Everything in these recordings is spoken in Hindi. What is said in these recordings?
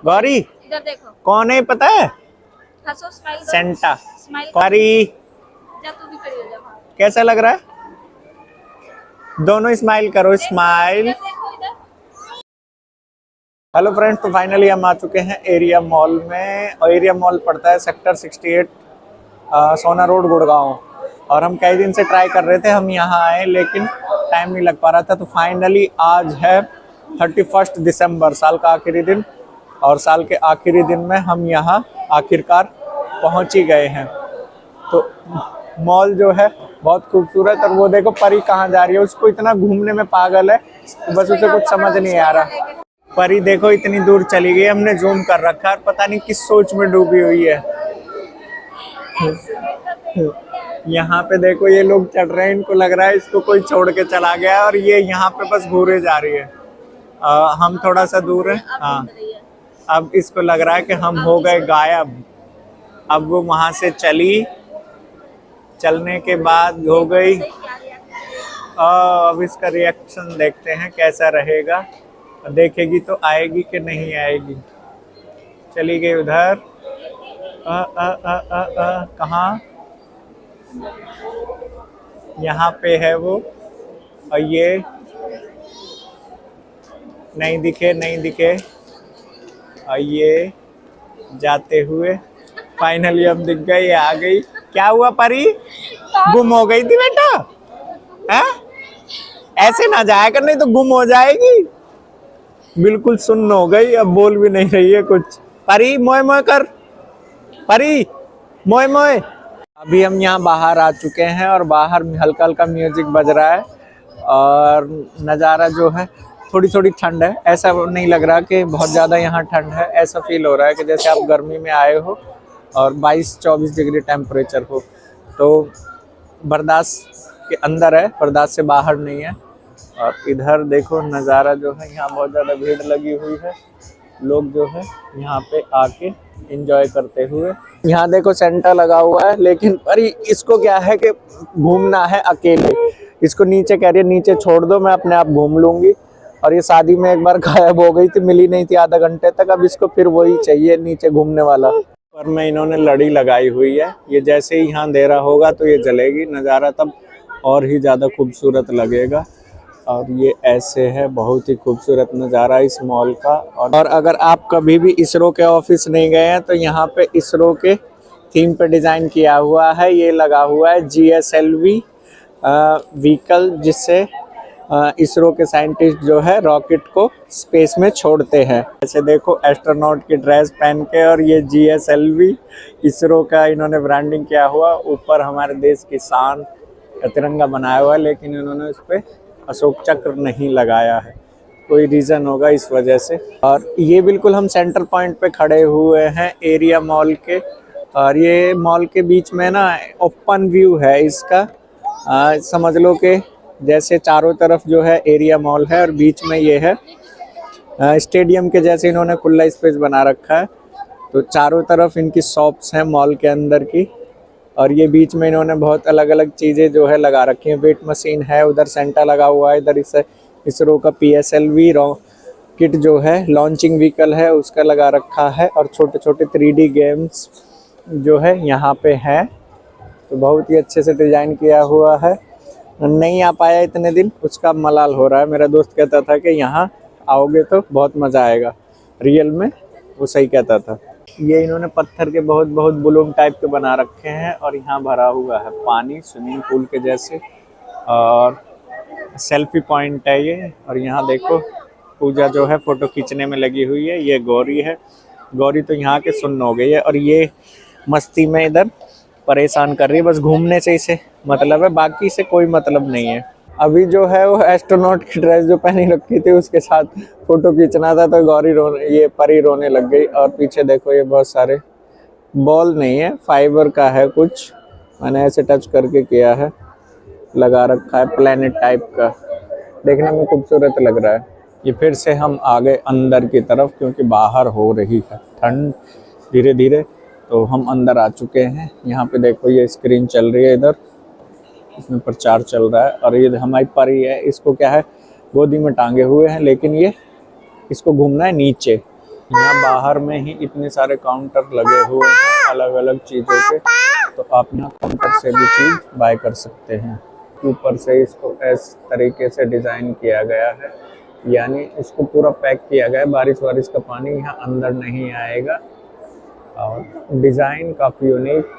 गौरी इधर देखो, कौन है पता है? हंसो, स्माइल दो, सेंटा। स्माइल। गौरी जा तू भी खड़ी हो जा वहाँ। कैसा लग रहा है? दोनों स्माइल करो, स्माइल। इधर देखो, इधर। हेलो फ्रेंड्स, तो फाइनली हम आ चुके हैं एरिया मॉल में। और एरिया मॉल पड़ता है सेक्टर 68, सोना रोड, गुड़गांव। और हम कई दिन से ट्राई कर रहे थे हम यहाँ आए, लेकिन टाइम नहीं लग पा रहा था। तो फाइनली आज है 31 दिसंबर, साल का आखिरी दिन। और साल के आखिरी दिन में हम यहाँ आखिरकार पहुँच ही गए हैं। तो मॉल जो है बहुत खूबसूरत। और वो देखो परी कहाँ जा रही है, उसको इतना घूमने में पागल है, बस उसे कुछ समझ नहीं आ रहा। परी देखो इतनी दूर चली गई, हमने जूम कर रखा है, पता नहीं किस सोच में डूबी हुई है। यहाँ पे देखो ये लोग चढ़ रहे हैं, इनको लग रहा है इसको कोई छोड़ के चला गया है और ये यहाँ पे बस घूरे जा रही है। हम थोड़ा सा दूर है। हाँ, अब इसको लग रहा है कि हम हो गए गायब। अब वो वहां से चली, चलने के बाद हो गई। अब इसका रिएक्शन देखते हैं कैसा रहेगा। देखेगी तो आएगी कि नहीं आएगी। चली गई उधर। कहाँ? यहाँ पे है वो। और ये नहीं दिखे, नहीं दिखे। और ये जाते हुए फाइनली हम दिख गए, ये आ गई। क्या हुआ परी? गुम हो गई थी बेटा? है? ऐसे ना जाया कर, नहीं तो गुम हो जाएगी। बिल्कुल सुन्न हो गई, अब बोल भी नहीं रही है कुछ। परी मोए मोए कर, परी मोए मोए। अभी हम यहाँ बाहर आ चुके हैं और बाहर हल्का हल्का म्यूजिक बज रहा है। और नज़ारा जो है, थोड़ी थोड़ी ठंड है। ऐसा नहीं लग रहा कि बहुत ज़्यादा यहाँ ठंड है, ऐसा फील हो रहा है कि जैसे आप गर्मी में आए हो और 22-24 डिग्री टेम्परेचर हो। तो बर्दाश्त के अंदर है, बर्दाश्त से बाहर नहीं है। और इधर देखो नज़ारा जो है, यहाँ बहुत ज़्यादा भीड़ लगी हुई है। लोग जो है यहाँ पे आके एंजॉय करते हुए। यहाँ देखो सेंटा लगा हुआ है, लेकिन अरे इसको क्या है कि घूमना है अकेले। इसको नीचे कह रही है नीचे छोड़ दो, मैं अपने आप घूम लूँगी। और ये शादी में एक बार गायब हो गई थी, मिली नहीं थी आधा घंटे तक। अब इसको फिर वही चाहिए नीचे घूमने वाला। पर में इन्होंने लड़ी लगाई हुई है, ये जैसे ही यहाँ अंधेरा होगा तो ये जलेगी। नज़ारा तब और ही ज़्यादा खूबसूरत लगेगा। और ये ऐसे है, बहुत ही खूबसूरत नज़ारा इस मॉल का। और अगर आप कभी भी इसरो के ऑफिस नहीं गए हैं तो यहाँ पे इसरो के थीम पे डिज़ाइन किया हुआ है। ये लगा हुआ है GSLV व्हीकल, जिससे इसरो के साइंटिस्ट जो है रॉकेट को स्पेस में छोड़ते हैं। ऐसे देखो एस्ट्रोनॉट की ड्रेस पहन के, और ये GSLV इसरो का इन्होंने ब्रांडिंग किया हुआ। ऊपर हमारे देश की शान का तिरंगा बनाया हुआ है, लेकिन इन्होंने उस पर अशोक चक्र नहीं लगाया है। कोई रीज़न होगा इस वजह से। और ये बिल्कुल हम सेंटर पॉइंट पे खड़े हुए हैं एरिया मॉल के। और ये मॉल के बीच में ना ओपन व्यू है इसका। समझ लो कि जैसे चारों तरफ जो है एरिया मॉल है और बीच में ये है स्टेडियम के जैसे इन्होंने खुला स्पेस बना रखा है। तो चारों तरफ इनकी शॉप्स हैं मॉल के अंदर की। और ये बीच में इन्होंने बहुत अलग अलग चीज़ें जो है लगा रखी हैं। वेट मशीन है, उधर सेंटा लगा हुआ है, इधर इसरो का PSLV किट जो है लॉन्चिंग व्हीकल है उसका लगा रखा है। और छोटे छोटे 3D गेम्स जो है यहाँ पे है। तो बहुत ही अच्छे से डिज़ाइन किया हुआ है। नहीं आ पाया इतने दिन, उसका मलाल हो रहा है। मेरा दोस्त कहता था कि यहाँ आओगे तो बहुत मज़ा आएगा, रियल में वो सही कहता था। ये इन्होंने पत्थर के बहुत बहुत बलून टाइप के बना रखे हैं। और यहाँ भरा हुआ है पानी, स्विमिंग पूल के जैसे। और सेल्फी पॉइंट है ये। और यहाँ देखो पूजा जो है फ़ोटो खींचने में लगी हुई है। ये गौरी है, गौरी तो यहाँ के सुन्न हो गई है। और ये मस्ती में इधर परेशान कर रही है, बस घूमने से इसे मतलब है, बाकी से कोई मतलब नहीं है। अभी जो है वो एस्ट्रोनॉट की ड्रेस जो पहनी रखी थी उसके साथ फोटो खींचना था, तो गौरी ये परी रोने लग गई। और पीछे देखो ये बहुत सारे बॉल नहीं है, फाइबर का है कुछ, मैंने ऐसे टच करके किया है, लगा रखा है प्लेनेट टाइप का, देखने में खूबसूरत लग रहा है। ये फिर से हम आ गए अंदर की तरफ, क्योंकि बाहर हो रही है ठंड धीरे धीरे। तो हम अंदर आ चुके हैं। यहाँ पे देखो ये स्क्रीन चल रही है, इधर इसमें प्रचार चल रहा है। और ये हमारी परी है, इसको क्या है गोदी में टांगे हुए हैं, लेकिन ये इसको घूमना है नीचे। यहाँ बाहर में ही इतने सारे काउंटर लगे हुए हैं अलग अलग चीज़ों के, तो आप यहाँ काउंटर से भी चीज़ बाय कर सकते हैं। ऊपर से इसको इस तरीके से डिज़ाइन किया गया है, यानी इसको पूरा पैक किया गया है, बारिश वारिश का पानी यहाँ अंदर नहीं आएगा। और डिज़ाइन काफ़ी यूनिक,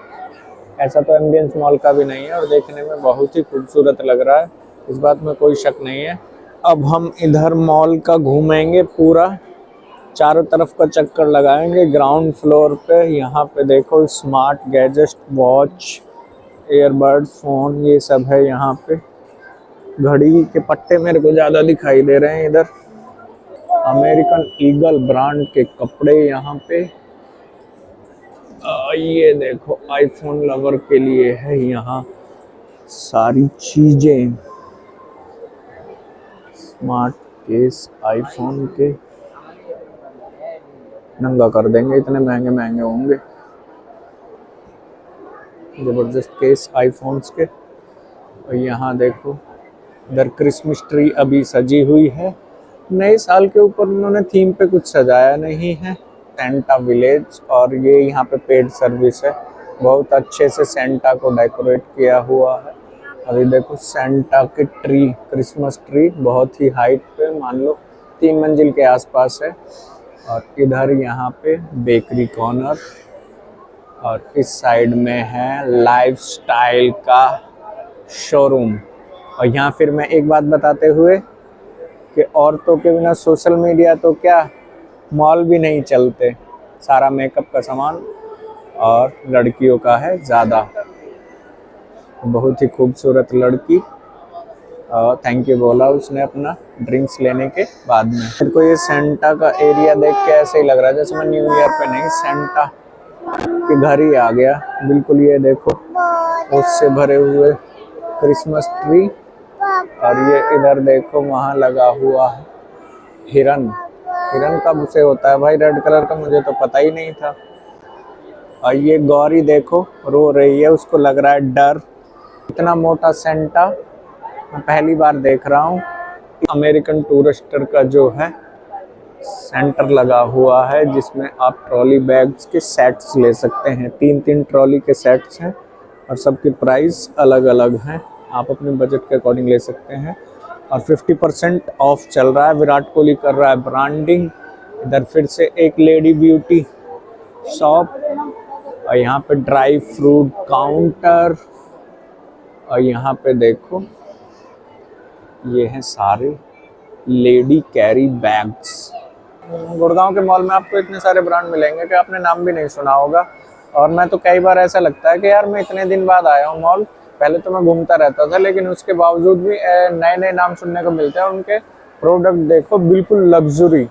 ऐसा तो एम्बियंस मॉल का भी नहीं है और देखने में बहुत ही खूबसूरत लग रहा है, इस बात में कोई शक नहीं है। अब हम इधर मॉल का घूमेंगे, पूरा चारों तरफ का चक्कर लगाएंगे। ग्राउंड फ्लोर पे यहाँ पे देखो smart gadget, watch, earbuds, phone, ये सब है यहाँ पे। घड़ी के पट्टे मेरे को ज़्यादा दिखाई दे रहे हैं इधर। अमेरिकन ईगल ब्रांड के कपड़े यहाँ पे। ये देखो आईफोन लवर के लिए है यहाँ सारी चीजें। स्मार्ट केस आईफोन के नंगा कर देंगे, इतने महंगे महंगे होंगे। जबरदस्त केस आईफोन्स के। और यहाँ देखो इधर क्रिसमस ट्री अभी सजी हुई है। नए साल के ऊपर उन्होंने थीम पे कुछ सजाया नहीं है। सेंटा विलेज, और ये यहाँ पे पेड सर्विस है। बहुत अच्छे से सेंटा को डेकोरेट किया हुआ है। अभी देखो सेंटा के ट्री, क्रिसमस ट्री बहुत ही हाइट पे, मान लो 3 मंजिल के आसपास है। और इधर यहाँ पे बेकरी कॉर्नर, और इस साइड में है लाइफस्टाइल का शोरूम। और यहाँ फिर मैं एक बात बताते हुए कि औरतों के बिना सोशल मीडिया तो क्या, मॉल भी नहीं चलते। सारा मेकअप का सामान और लड़कियों का है ज़्यादा। बहुत ही खूबसूरत लड़की, और थैंक यू बोला उसने अपना ड्रिंक्स लेने के बाद में। मेरे को ये सेंटा का एरिया देख के ऐसे ही लग रहा है जैसे मैं न्यू ईयर पे नहीं, सेंटा के घर ही आ गया बिल्कुल। ये देखो उससे भरे हुए क्रिसमस ट्री, और ये इधर देखो वहाँ लगा हुआ है हिरन। हिरन कब से होता है भाई रेड कलर का, मुझे तो पता ही नहीं था। और ये गौरी देखो रो रही है, उसको लग रहा है डर। इतना मोटा सेंटा मैं पहली बार देख रहा हूँ। अमेरिकन टूरिस्टर का जो है सेंटर लगा हुआ है, जिसमें आप ट्रॉली बैग्स के सेट्स ले सकते हैं। 3-3 ट्रॉली के सेट्स हैं और सबकी प्राइस अलग अलग हैं। आप अपने बजट के अकॉर्डिंग ले सकते हैं। और 50% ऑफ चल रहा है। विराट कोहली कर रहा है ब्रांडिंग। इधर फिर से एक लेडी ब्यूटी शॉप, और यहाँ पे ड्राई फ्रूट काउंटर, और यहाँ पे देखो ये हैं सारे लेडी कैरी बैग्स। गुड़गांव के मॉल में आपको इतने सारे ब्रांड मिलेंगे कि आपने नाम भी नहीं सुना होगा। और मैं तो कई बार ऐसा लगता है कि यार मैं इतने दिन बाद आया हूँ मॉल, पहले तो मैं घूमता रहता था, लेकिन उसके बावजूद भी नए नए नाम सुनने को मिलते हैं। उनके प्रोडक्ट देखो बिल्कुल लग्जरी।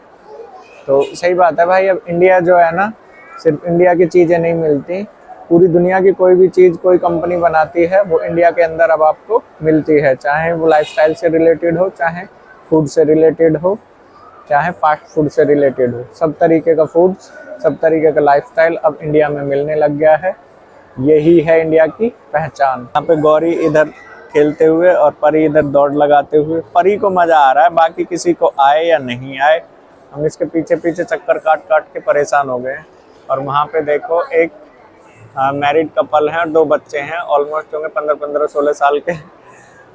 तो सही बात है भाई, अब इंडिया जो है ना, सिर्फ इंडिया की चीज़ें नहीं मिलती, पूरी दुनिया की कोई भी चीज़ कोई कंपनी बनाती है वो इंडिया के अंदर अब आपको मिलती है। चाहे वो लाइफस्टाइल से रिलेटेड हो, चाहे फूड से रिलेटेड हो, चाहे फास्ट फूड से रिलेटेड हो, सब तरीके का फूड्स, सब तरीके का लाइफस्टाइल अब इंडिया में मिलने लग गया है। यही है इंडिया की पहचान। यहाँ पे गौरी इधर खेलते हुए और परी इधर दौड़ लगाते हुए। परी को मज़ा आ रहा है, बाकी किसी को आए या नहीं आए, हम इसके पीछे पीछे चक्कर काट काट के परेशान हो गए हैं। और वहाँ पे देखो एक मैरिड कपल है और 2 बच्चे हैं, ऑलमोस्ट होंगे 15-16 साल के।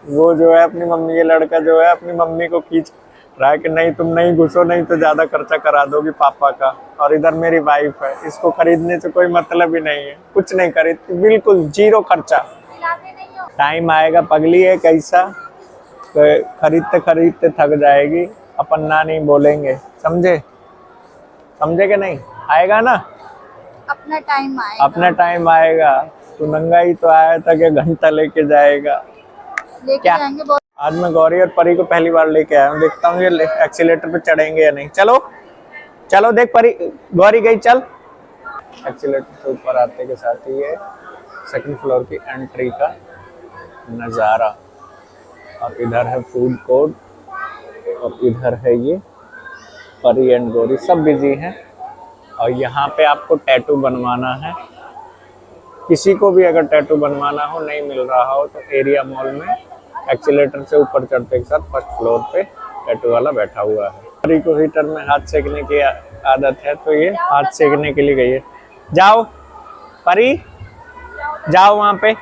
वो जो है अपनी मम्मी, ये लड़का जो है अपनी मम्मी को खींच रहा है कि नहीं तुम नहीं घुसो, नहीं तो ज़्यादा खर्चा करा दोगी पापा का। और इधर मेरी वाइफ है, इसको खरीदने से कोई मतलब ही नहीं है, कुछ नहीं खरीदती, बिल्कुल 0 खर्चा। टाइम आएगा पगली है कैसा, खरीदते खरीदते थक जाएगी, अपन ना नहीं बोलेंगे, समझे? समझे कि नहीं? आएगा ना, अपना टाइम आएगा। अपना टाइम आएगा। तू नंगा ही तो आया था कि घंटा लेके जाएगा क्या? आज मैं गौरी और परी को पहली बार लेके आया हूँ, देखता हूँ ये एक्सीलेटर पे चढ़ेंगे या नहीं। चलो चलो देख परी, गौरी गई, चल। एक्सीलेटर से ऊपर आते के साथ ही ये 2nd फ्लोर की एंट्री का नज़ारा। और इधर है फूड कोर्ट, और इधर है ये परी एंड गौरी, सब बिजी हैं। और यहाँ पे आपको टैटू बनवाना है। किसी को भी अगर टैटू बनवाना हो, नहीं मिल रहा हो, तो एरिया मॉल में एक्सीलेटर से ऊपर चढ़ते के साथ 1st फ्लोर पे टैटू वाला बैठा हुआ है। परी को हीटर में हाथ सेकने की आदत है, तो ये हाथ सेकने के लिए गई है। जाओ परी, जाओ वहां पे,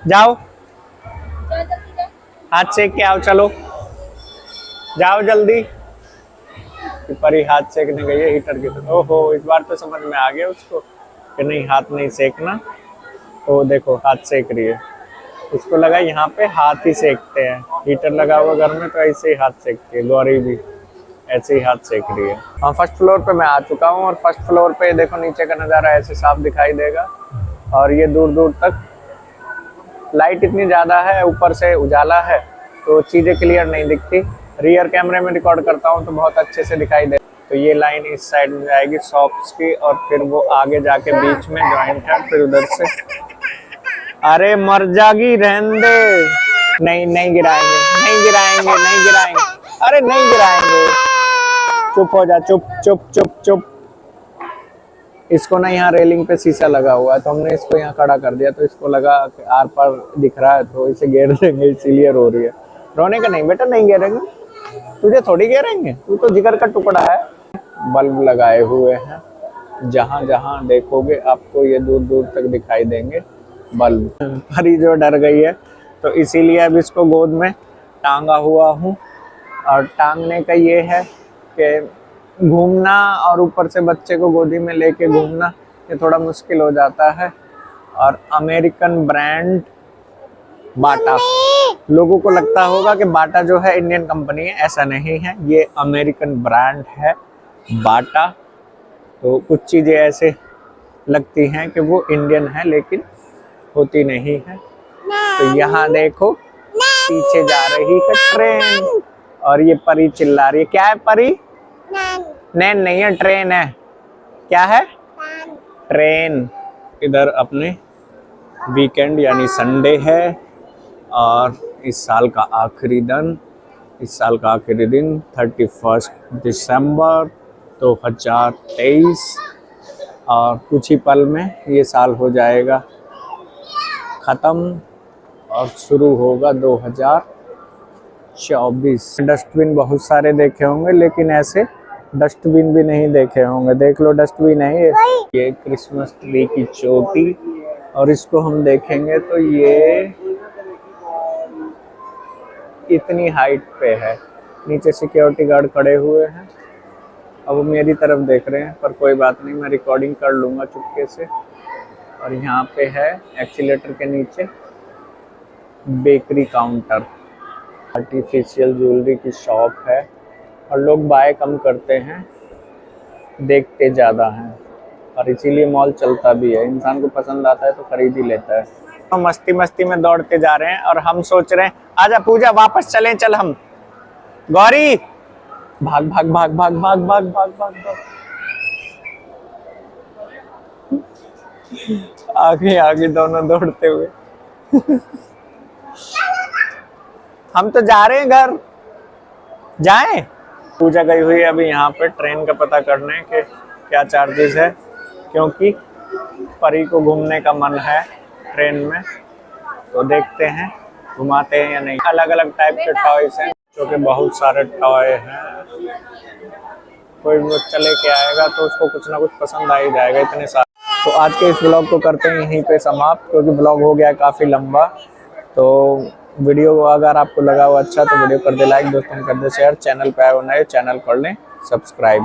जाओ हाथ सेक के आओ, चलो जाओ जल्दी। परी हाथ सेकने गई है हीटर की तरफ। ओहो, इस बार तो समझ में आ गया उसको कि नहीं, हाथ नहीं सेकना। तो देखो हाथ सेक रही है, उसको लगा यहाँ पे हाथ ही सेकते हैं, हीटर लगा हुआ घर में तो ऐसे ही हाथ सेकती है। गौरी भी ऐसे ही हाथ सेक रही है। हाँ, फर्स्ट फ्लोर पे मैं आ चुका हूँ और फर्स्ट फ्लोर पे देखो नीचे का नज़ारा ऐसे साफ दिखाई देगा और ये दूर दूर तक लाइट इतनी ज़्यादा है, ऊपर से उजाला है तो चीज़ें क्लियर नहीं दिखती। रियर कैमरे में रिकॉर्ड करता हूँ तो बहुत अच्छे से दिखाई दे। तो ये लाइन इस साइड में जाएगी शॉप्स की और फिर वो आगे जाके बीच में जॉइंट है, फिर उधर से। अरे मर जागी, रहने दे। नहीं नहीं गिराएंगे, नहीं गिराएंगे, नहीं गिराएंगे, अरे नहीं गिराएंगे। चुप हो जा, चुप चुप चुप चुप। इसको ना यहाँ रेलिंग पे शीशा लगा हुआ है तो हमने इसको यहाँ खड़ा कर दिया, तो इसको लगा कि आर पार दिख रहा है तो इसे घेर देंगे, इसीलिए रो रही है। रोने का नहीं बेटा, नहीं घेरेंगे, तुझे थोड़ी घेरेंगे, तू तो जिगर का टुकड़ा है। बल्ब लगाए हुए हैं, जहां जहां देखोगे आपको ये दूर दूर तक दिखाई देंगे बल्ब। परी जो डर गई है तो इसीलिए अब इसको गोद में टांगा हुआ हूँ। और टांगने का ये है कि घूमना और ऊपर से बच्चे को गोदी में लेके घूमना ये थोड़ा मुश्किल हो जाता है। और अमेरिकन ब्रांड बाटा, लोगों को लगता होगा कि बाटा जो है इंडियन कंपनी है, ऐसा नहीं है, ये अमेरिकन ब्रांड है बाटा। तो कुछ चीज़ें ऐसे लगती हैं कि वो इंडियन है लेकिन होती नहीं है। तो यहाँ देखो पीछे जा रही है ट्रेन और ये परी चिल्ला रही है। क्या है परी? नैन नहीं है, ट्रेन है। क्या है? ट्रेन। इधर अपने वीकेंड यानी संडे है और इस साल का आखिरी दिन, 31 दिसंबर 2023 और कुछ ही पल में ये साल हो जाएगा ख़त्म और शुरू होगा 2024। डस्टबिन बहुत सारे देखे होंगे लेकिन ऐसे डस्टबिन भी नहीं देखे होंगे। देख लो डस्टबिन है ये क्रिसमस ट्री की चोटी और इसको हम देखेंगे तो ये इतनी हाइट पे है। नीचे सिक्योरिटी गार्ड खड़े हुए हैं, अब वो मेरी तरफ देख रहे हैं पर कोई बात नहीं, मैं रिकॉर्डिंग कर लूँगा चुपके से। और यहाँ पे है एक्सीलेटर के नीचे बेकरी काउंटर, आर्टिफिशियल ज्वेलरी की शॉप है और लोग बाय कम करते हैं, देखते ज़्यादा हैं और इसीलिए मॉल चलता भी है। इंसान को पसंद आता है तो खरीद ही लेता है। हम मस्ती मस्ती में दौड़ते जा रहे हैं और हम सोच रहे हैं आजा पूजा वापस चलें, चल हम। गौरी भाग भाग भाग भाग भाग भाग भाग भाग भाग। आगे आगे दोनों दौड़ते हुए। हम तो जा रहे हैं घर, जाएं। पूजा गई हुई है अभी यहाँ पे ट्रेन का पता करने के क्या चार्जेस है, क्योंकि परी को घूमने का मन है ट्रेन में, तो देखते हैं घुमाते हैं या नहीं। अलग अलग टाइप के टॉयज हैं, जो कि बहुत सारे टॉय हैं। कोई बच्चा लेके आएगा तो उसको कुछ ना कुछ पसंद आ ही जाएगा, इतने सारे। तो आज के इस ब्लॉग को करते हैं यहीं पे समाप्त, क्योंकि ब्लॉग हो गया काफ़ी लंबा। तो वीडियो अगर आपको लगा हो अच्छा तो वीडियो कर दे लाइक, दोस्तों कर दे शेयर, चैनल पे आए हो नए चैनल कर लें सब्सक्राइब।